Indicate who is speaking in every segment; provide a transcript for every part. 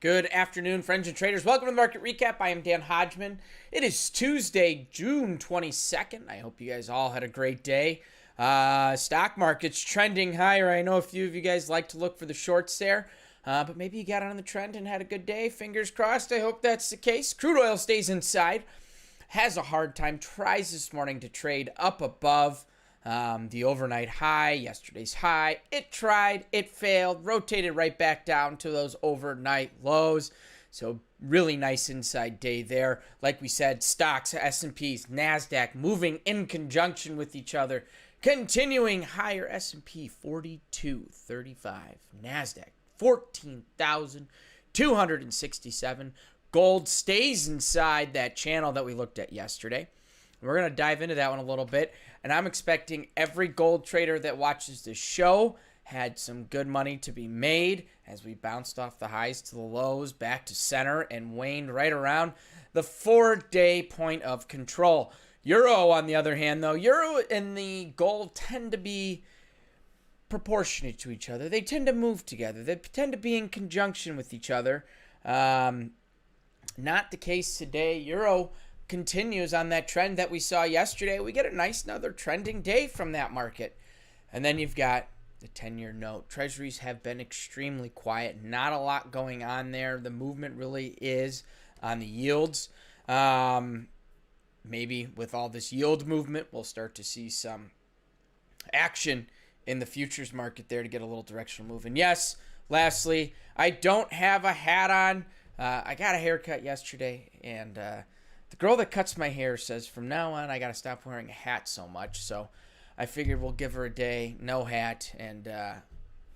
Speaker 1: Good afternoon, friends and traders. Welcome to the Market Recap. I am Dan Hodgman. It is Tuesday, June 22nd. I hope you guys all had a great day. Stock market's trending higher. I know a few of you guys like to look for the shorts there, but maybe you got on the trend and had a good day. Fingers crossed. I hope that's the case. Crude oil stays inside. Has a hard time. Tries this morning to trade up above the overnight high, yesterday's high. It tried, it failed, rotated right back down to those overnight lows. So really nice inside day there. Like we said, stocks, S&Ps, NASDAQ moving in conjunction with each other. Continuing higher, S&P 4235, NASDAQ 14,267. Gold stays inside that channel that we looked at yesterday. We're going to dive into that one a little bit, and I'm expecting every gold trader that watches this show had some good money to be made as we bounced off the highs to the lows, back to center, and waned right around the 4-day point of control. Euro, on the other hand, though, Euro and the gold tend to be proportionate to each other. They tend to move together. They tend to be in conjunction with each other. Not the case today. Euro continues on that trend that we saw yesterday. We get a nice another trending day from that market. And then you've got the 10-year note. Treasuries have been extremely quiet. Not a lot going on there. The movement really is on the yields. Maybe with all this yield movement, we'll start to see some action in the futures market there to get a little directional move. And yes, lastly, I don't have a hat on. I got a haircut yesterday, and the girl that cuts my hair says from now on I got to stop wearing a hat so much. So I figured we'll give her a day, no hat, and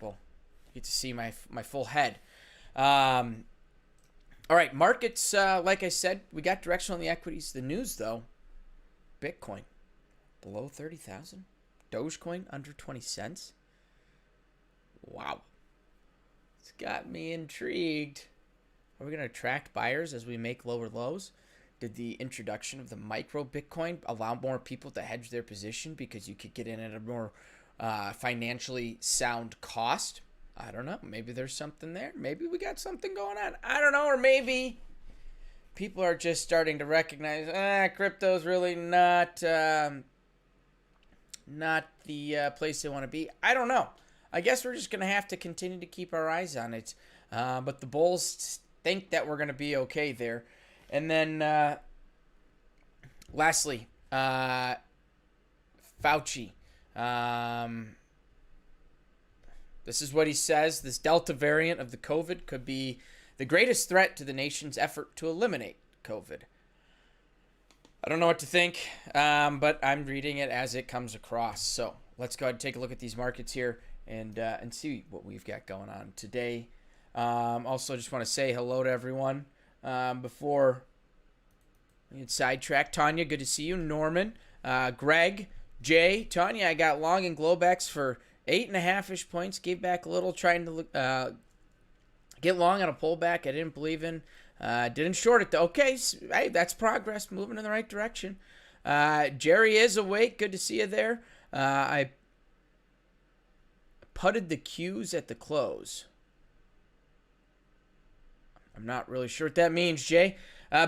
Speaker 1: we'll get to see my full head. All right, markets, like I said, we got directional in the equities. The news, though, Bitcoin below 30,000. Dogecoin under 20 cents. Wow. It's got me intrigued. Are we going to attract buyers as we make lower lows? Did the introduction of the micro Bitcoin allow more people to hedge their position because you could get in at a more financially sound cost? I don't know. Maybe there's something there. Maybe we got something going on. I don't know. Or maybe people are just starting to recognize, crypto's really not the place they want to be. I don't know. I guess we're just going to have to continue to keep our eyes on it. But the bulls think that we're going to be okay there. And then, lastly, Fauci. This is what he says. This Delta variant of the COVID could be the greatest threat to the nation's effort to eliminate COVID. I don't know what to think, but I'm reading it as it comes across. So let's go ahead and take a look at these markets here and see what we've got going on today. Also, just want to say hello to everyone. Before we get sidetracked, Tanya, good to see you. Norman, Greg, Jay, Tanya, I got long and Globex for 8.5-ish points. Gave back a little, trying to get long on a pullback I didn't believe in. Didn't short it though. Okay, hey, that's progress, moving in the right direction. Jerry is awake. Good to see you there. I putted the Qs at the close. I'm not really sure what that means, Jay.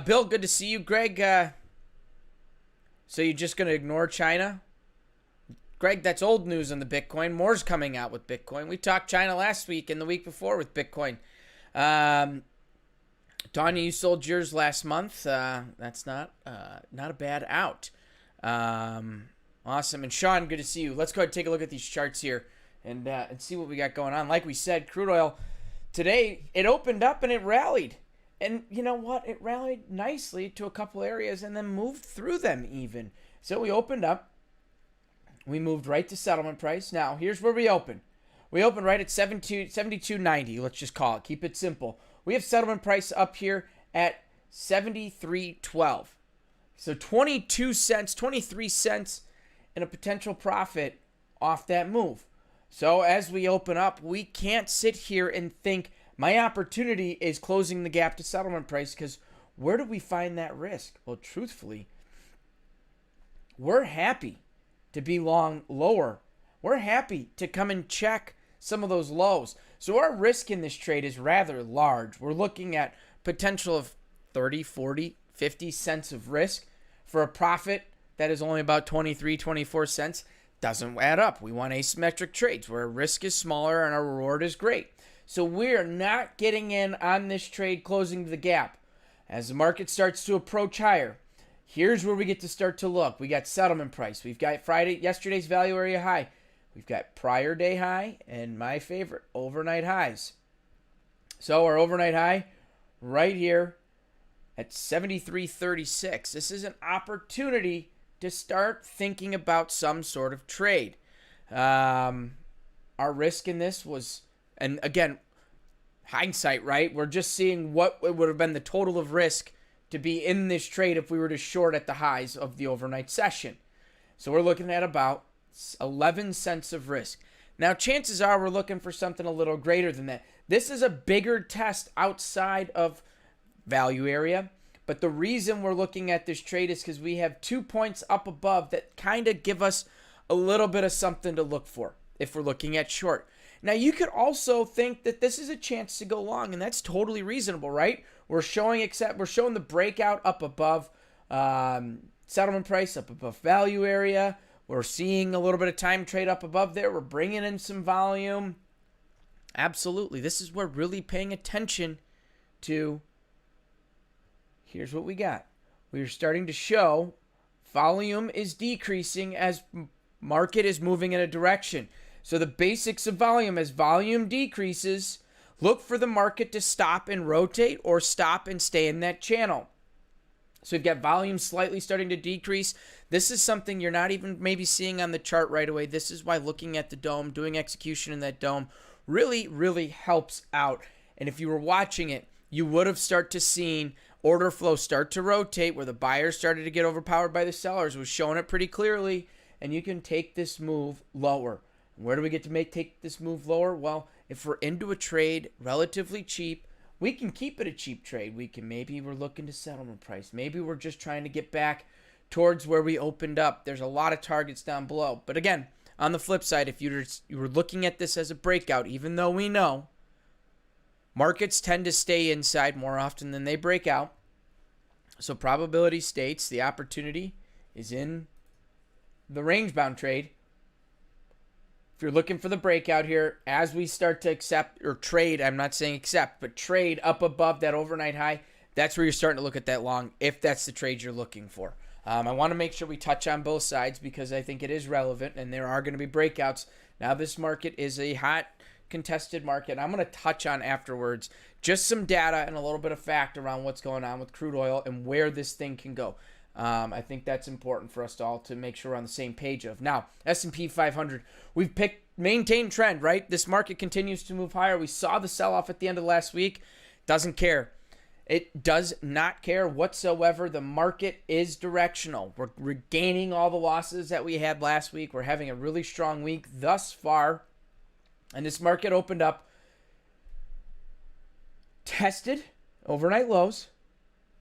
Speaker 1: Bill, good to see you. Greg, so you're just going to ignore China? Greg, that's old news on the Bitcoin. More's coming out with Bitcoin. We talked China last week and the week before with Bitcoin. Tanya, you sold yours last month. That's not a bad out. Awesome. And Sean, good to see you. Let's go ahead and take a look at these charts here and see what we got going on. Like we said, crude oil today, it opened up and it rallied. And you know what? It rallied nicely to a couple areas and then moved through them even. So we opened up. We moved right to settlement price. Now, here's where we open. We opened right at 72.90. Let's just call it. Keep it simple. We have settlement price up here at 73.12. So 22 cents, 23 cents in a potential profit off that move. So as we open up, we can't sit here and think my opportunity is closing the gap to settlement price, because where do we find that risk? Well, truthfully, we're happy to be long lower. We're happy to come and check some of those lows. So our risk in this trade is rather large. We're looking at potential of 30, 40, 50 cents of risk for a profit that is only about 23, 24 cents. Doesn't add up. We want asymmetric trades where risk is smaller and our reward is great. So we're not getting in on this trade closing the gap. As the market starts to approach higher, here's where we get to start to look. We got settlement price. We've got yesterday's value area high. We've got prior day high and my favorite, overnight highs. So our overnight high right here at 73.36. This is an opportunity to start thinking about some sort of trade. Our risk in this was, and again, hindsight, right? We're just seeing what it would have been the total of risk to be in this trade if we were to short at the highs of the overnight session. So we're looking at about 11 cents of risk. Now, chances are we're looking for something a little greater than that. This is a bigger test outside of value area. But the reason we're looking at this trade is because we have 2 points up above that kind of give us a little bit of something to look for if we're looking at short. Now, you could also think that this is a chance to go long, and that's totally reasonable, right? We're showing the breakout up above settlement price, up above value area. We're seeing a little bit of time trade up above there. We're bringing in some volume. Absolutely. This is where really paying attention to, here's what we got. We're starting to show volume is decreasing as market is moving in a direction. So the basics of volume, as volume decreases, look for the market to stop and rotate or stop and stay in that channel. So we've got volume slightly starting to decrease. This is something you're not even maybe seeing on the chart right away. This is why looking at the dome, doing execution in that dome really, really helps out. And if you were watching it, you would have started to seen order flow start to rotate where the buyers started to get overpowered by the sellers. It was showing it pretty clearly. And you can take this move lower. Where do we get to take this move lower? Well, if we're into a trade relatively cheap, we can keep it a cheap trade. Maybe we're looking to settlement price. Maybe we're just trying to get back towards where we opened up. There's a lot of targets down below. But again, on the flip side, if you were looking at this as a breakout, even though we know markets tend to stay inside more often than they break out. So probability states the opportunity is in the range-bound trade. If you're looking for the breakout here, as we start to accept or trade, I'm not saying accept, but trade up above that overnight high, that's where you're starting to look at that long, if that's the trade you're looking for. I want to make sure we touch on both sides because I think it is relevant and there are going to be breakouts. Now this market is a hot, contested market. I'm going to touch on afterwards just some data and a little bit of fact around what's going on with crude oil and where this thing can go. I think that's important for us all to make sure we're on the same page of. Now, S&P 500, we've maintained trend, right? This market continues to move higher. We saw the sell-off at the end of last week. Doesn't care. It does not care whatsoever. The market is directional. We're regaining all the losses that we had last week. We're having a really strong week thus far. And this market opened up, tested overnight lows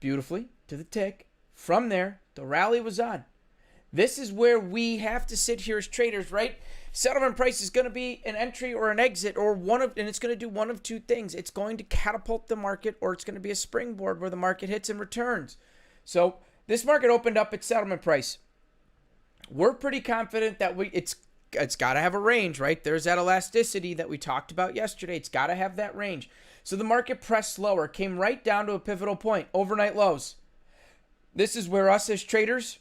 Speaker 1: beautifully to the tick. From there, the rally was on. This is where we have to sit here as traders, right? Settlement price is going to be an entry or an exit and it's going to do one of two things. It's going to catapult the market or it's going to be a springboard where the market hits and returns. So this market opened up at settlement price. We're pretty confident that it's got to have a range, right? There's that elasticity that we talked about yesterday. It's got to have that range. So the market pressed lower, came right down to a pivotal point, overnight lows. This is where us as traders,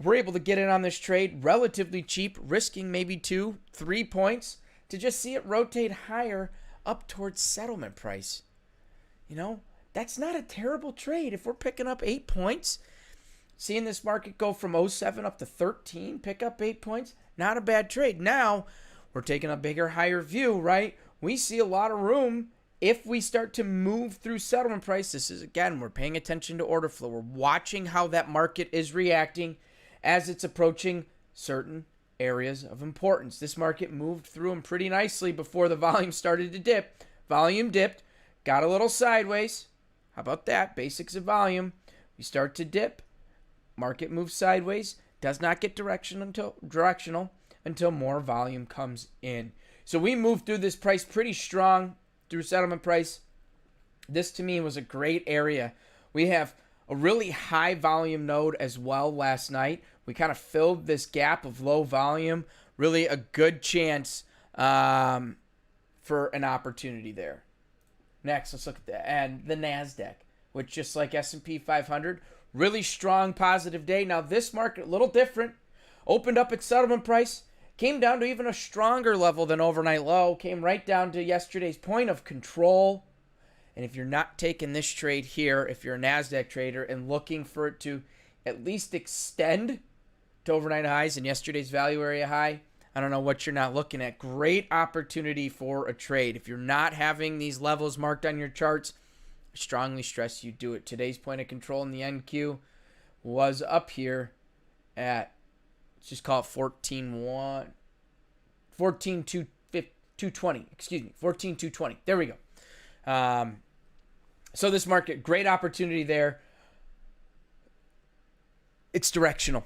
Speaker 1: we're able to get in on this trade relatively cheap, risking maybe 2-3 points to just see it rotate higher up towards settlement price. You know, that's not a terrible trade. If we're picking up 8 points, seeing this market go from 07 up to 13, pick up 8 points, not a bad trade. Now, we're taking a bigger, higher view, right? We see a lot of room. If we start to move through settlement price, this is, again, we're paying attention to order flow. We're watching how that market is reacting as it's approaching certain areas of importance. This market moved through them pretty nicely before the volume started to dip. Volume dipped, got a little sideways. How about that? Basics of volume. We start to dip. Market moves sideways. Does not get directional until more volume comes in. So we moved through this price pretty strong through settlement price. This to me was a great area. We have a really high volume node as well last night. We kind of filled this gap of low volume. Really a good chance for an opportunity there. Next, let's look at the NASDAQ, which just like S&P 500, really strong positive day. Now this market, a little different. Opened up its settlement price, came down to even a stronger level than overnight low, came right down to yesterday's point of control. And if you're not taking this trade here, if you're a NASDAQ trader and looking for it to at least extend to overnight highs and yesterday's value area high, I don't know what you're not looking at. Great opportunity for a trade. If you're not having these levels marked on your charts, I strongly stress you do it. Today's point of control in the NQ was up here at, let's just call it 14,220. Excuse me, 14,220. There we go. So this market, great opportunity there. It's directional.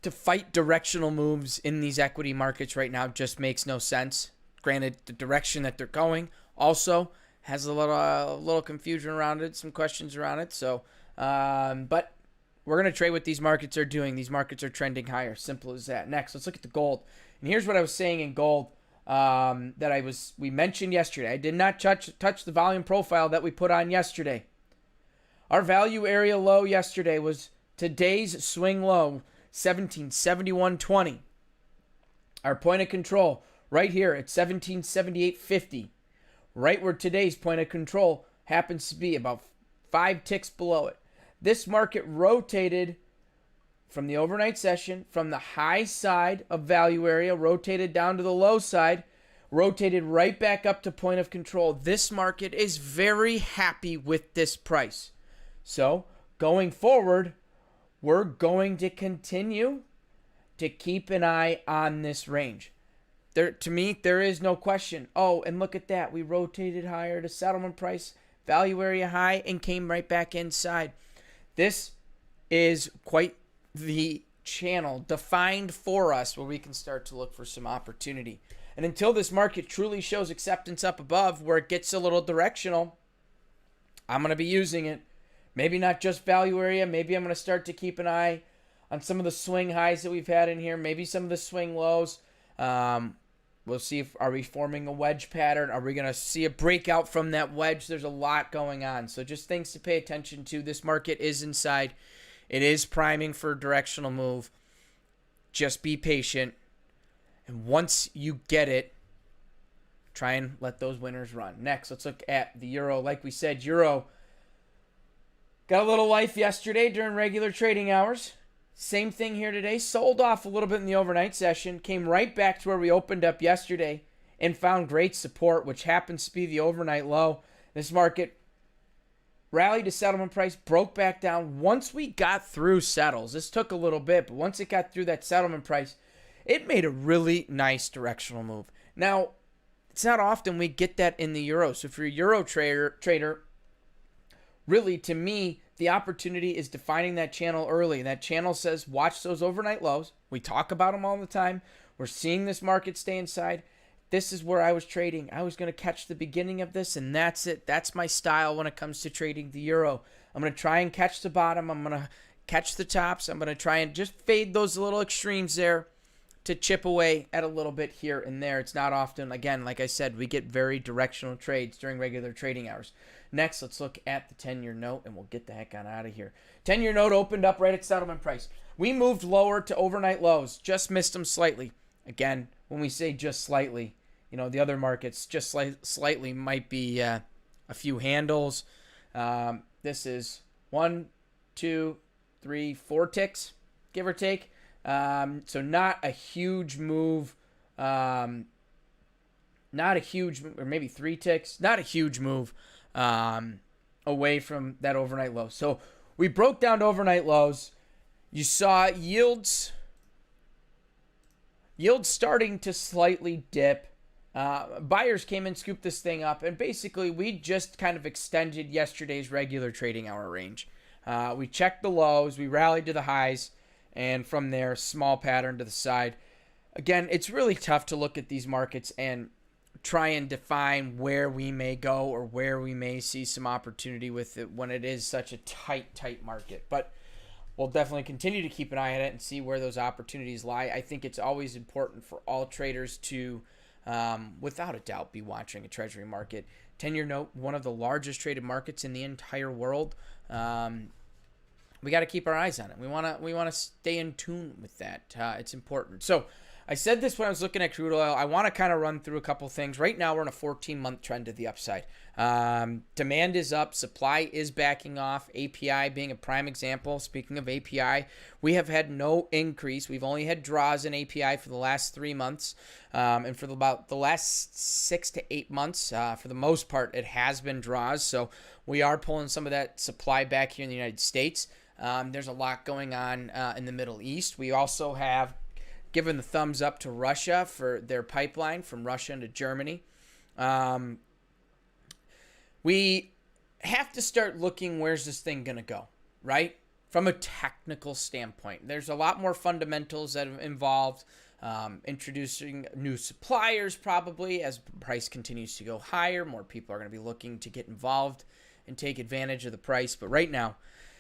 Speaker 1: To fight directional moves in these equity markets right now just makes no sense. Granted, the direction that they're going also has a little confusion around it, some questions around it. So, but we're going to trade what these markets are doing. These markets are trending higher. Simple as that. Next, let's look at the gold. And here's what I was saying in gold we mentioned yesterday. I did not touch the volume profile that we put on yesterday. Our value area low yesterday was today's swing low, 1771.20. Our point of control right here at 1778.50. Right where today's point of control happens to be, about 5 ticks below it. This market rotated from the overnight session, from the high side of value area, rotated down to the low side, rotated right back up to point of control. This market is very happy with this price. So going forward, we're going to continue to keep an eye on this range. To me, there is no question. Oh, and look at that. We rotated higher to settlement price, value area high, and came right back inside. This is quite the channel defined for us where we can start to look for some opportunity. And until this market truly shows acceptance up above where it gets a little directional, I'm going to be using it. Maybe not just value area. Maybe I'm going to start to keep an eye on some of the swing highs that we've had in here. Maybe some of the swing lows. We'll see are we forming a wedge pattern? Are we going to see a breakout from that wedge? There's a lot going on. So just things to pay attention to. This market is inside. It is priming for a directional move. Just be patient. And once you get it, try and let those winners run. Next, let's look at the euro. Like we said, euro got a little life yesterday during regular trading hours. Same thing here today. Sold off a little bit in the overnight session. Came right back to where we opened up yesterday and found great support, which happens to be the overnight low. This market rallied to settlement price, broke back down. Once we got through settles, this took a little bit, but once it got through that settlement price, it made a really nice directional move. Now, it's not often we get that in the euro. So if you're a euro trader, really, to me, the opportunity is defining that channel early. That channel says, watch those overnight lows. We talk about them all the time. We're seeing this market stay inside. This is where I was trading. I was going to catch the beginning of this, and that's it. That's my style when it comes to trading the euro. I'm going to try and catch the bottom. I'm going to catch the tops. I'm going to try and just fade those little extremes there to chip away at a little bit here and there. It's not often, again, like I said, we get very directional trades during regular trading hours. Next, let's look at the 10-year note, and we'll get the heck on out of here. 10-year note opened up right at settlement price. We moved lower to overnight lows. Just missed them slightly. Again, when we say just slightly, you know, the other markets just slightly might be a few handles. This is 1, 2, 3, 4 ticks, give or take. So not a huge move. Not a huge, or maybe 3 ticks. Not a huge move. Away from that overnight low. So we broke down to overnight lows. You saw yields starting to slightly dip. Buyers came and scooped this thing up, and basically we just kind of extended yesterday's regular trading hour range. We checked the lows, we rallied to the highs, and from there, small pattern to the side. Again, it's really tough to look at these markets and try and define where we may go or where we may see some opportunity with it when it is such a tight market. But we'll definitely continue to keep an eye on it and see where those opportunities lie. I think it's always important for all traders to, without a doubt, be watching a treasury market. 10-year note, one of the largest traded markets in the entire world. We got to keep our eyes on it. We want to stay in tune with that. It's important. So I said this when I was looking at crude oil. I want to kind of run through a couple things. Right now, we're in a 14-month trend to the upside. Demand is up. Supply is backing off. API being a prime example. Speaking of API, we have had no increase. We've only had draws in API for the last 3 months. And for about the last 6 to 8 months, for the most part, it has been draws. So we are pulling some of that supply back here in the United States. There's a lot going on in the Middle East. We also have given the thumbs up to Russia for their pipeline from Russia into Germany. We have to start looking, where's this thing going to go, right? From a technical standpoint. There's a lot more fundamentals that are involved. Introducing new suppliers probably as price continues to go higher. More people are going to be looking to get involved and take advantage of the price. But right now,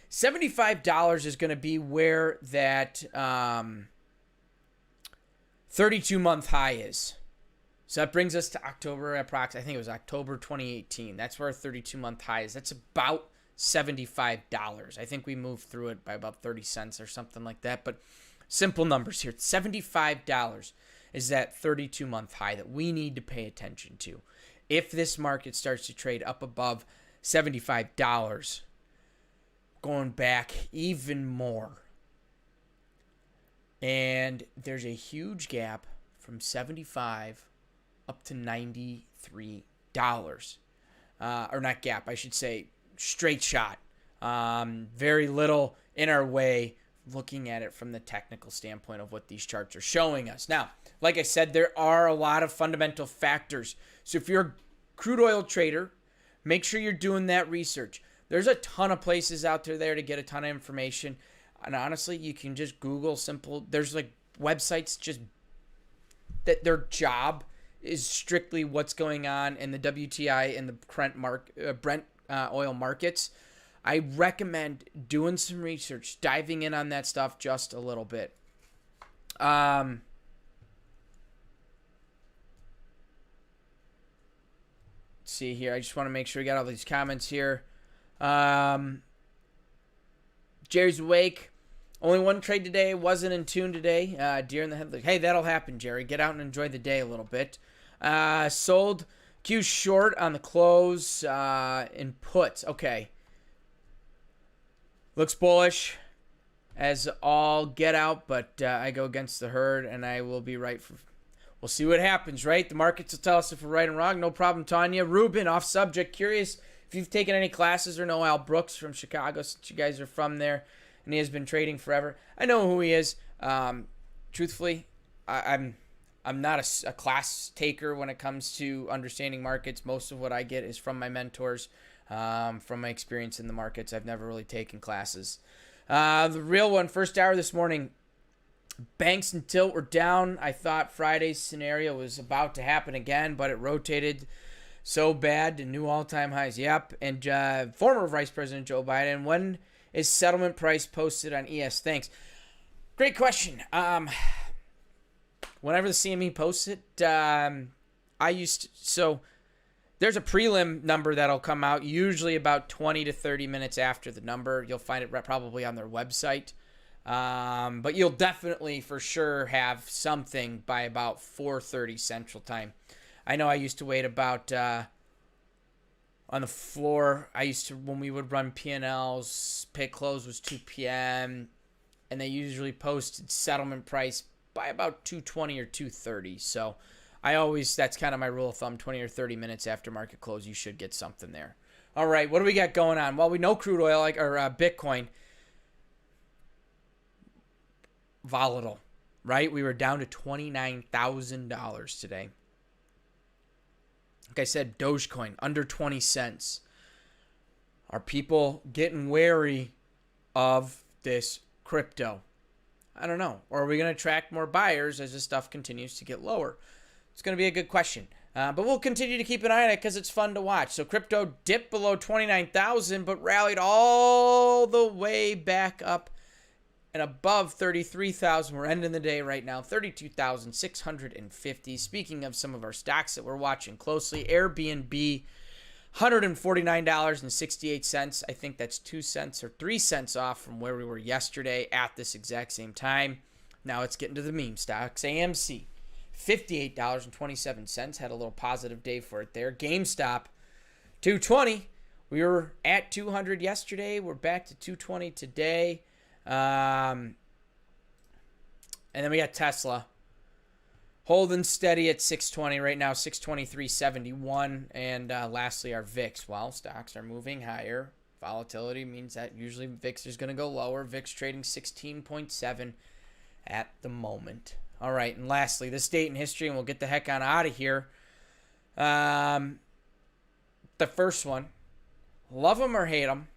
Speaker 1: $75 is going to be where that 32-month high is. So that brings us to October, approximately. I think it was October 2018. That's where our 32-month high is. That's about $75. I think we moved through it by about 30 cents or something like that. But simple numbers here. $75 is that 32-month high that we need to pay attention to. If this market starts to trade up above $75, going back even more, and there's a huge gap from 75 up to $93. Or not gap, I should say straight shot. Very little in our way looking at it from the technical standpoint of what these charts are showing us. Now, like I said, there are a lot of fundamental factors. So if you're a crude oil trader, make sure you're doing that research. There's a ton of places out there to get a ton of information. And honestly, you can just Google there's like websites just that their job is strictly what's going on in the WTI and the Brent oil markets. I recommend doing some research, diving in on that stuff just a little bit. Let's see here. I just want to make sure we got all these comments here. Jerry's awake. Only one trade today. Wasn't in tune today. Deer in the headlights. Hey, that'll happen, Jerry. Get out and enjoy the day a little bit. Sold Q short on the close in puts. Okay. Looks bullish as all get out, but I go against the herd, and I will be right for. We'll see what happens, right? The markets will tell us if we're right and wrong. No problem, Tanya. Ruben, off subject. Curious if you've taken any classes or know Al Brooks from Chicago, since you guys are from there, and he has been trading forever. I know who he is. Truthfully, I'm not a class taker when it comes to understanding markets. Most of what I get is from my mentors, from my experience in the markets. I've never really taken classes. The real one, first hour this morning, Banks and Tilt were down. I thought Friday's scenario was about to happen again, but it rotated so bad to new all-time highs. Yep. And former Vice President Joe Biden, when is settlement price posted on ES? Thanks. Great question. Whenever the CME posts it, so there's a prelim number that'll come out usually about 20 to 30 minutes after the number. You'll find it probably on their website. But you'll definitely for sure have something by about 4:30 Central Time. I know I used to wait about on the floor. When we would run P&Ls, pay close was 2 p.m. and they usually posted settlement price by about 2:20 or 2:30. So that's kind of my rule of thumb, 20 or 30 minutes after market close, you should get something there. All right, what do we got going on? Well, we know crude oil or Bitcoin. Volatile, right? We were down to $29,000 today. Like I said, Dogecoin under 20 cents. Are people getting wary of this crypto? I don't know. Or are we going to attract more buyers as this stuff continues to get lower? It's going to be a good question. But we'll continue to keep an eye on it because it's fun to watch. So crypto dipped below 29,000, but rallied all the way back up and above 33,000. We're ending the day right now, 32,650. Speaking of some of our stocks that we're watching closely, Airbnb, $149.68. I think that's 2 cents or 3 cents off from where we were yesterday at this exact same time. Now it's getting to the meme stocks. AMC, $58.27. Had a little positive day for it there. GameStop, $220. We were at 200 yesterday. We're back to 220 today. And then we got Tesla holding steady at 620 right now, 623.71. And lastly, our VIX. While stocks are moving higher, volatility means that usually VIX is going to go lower. VIX trading 16.7 at the moment. All right, and lastly, this date in history, and we'll get the heck on out of here. The first one, love them or hate them,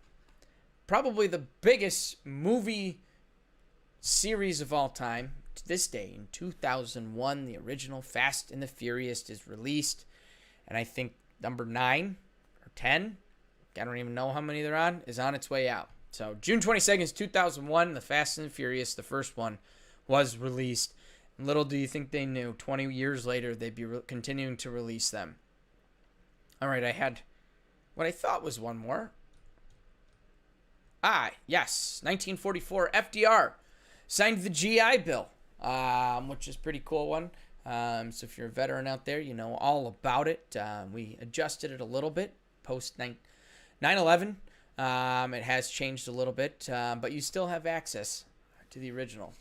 Speaker 1: probably the biggest movie series of all time to this day. In 2001, the original Fast and the Furious is released, and I think number 9 or 10, I don't even know how many they're on, is on its way out. So June 22nd, 2001, the Fast and the Furious, the first one, was released. Little do you think they knew, 20 years later, they'd be continuing to release them. All right, I had what I thought was one more. Yes, 1944, FDR signed the GI Bill, which is a pretty cool one. So if you're a veteran out there, you know all about it. We adjusted it a little bit post 9/11. It has changed a little bit, but you still have access to the original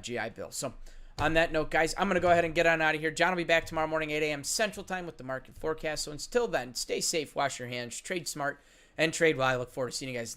Speaker 1: GI Bill. So on that note, guys, I'm going to go ahead and get on out of here. John will be back tomorrow morning, 8 a.m. Central Time with the market forecast. So until then, stay safe, wash your hands, trade smart, and trade well. I look forward to seeing you guys in the morning.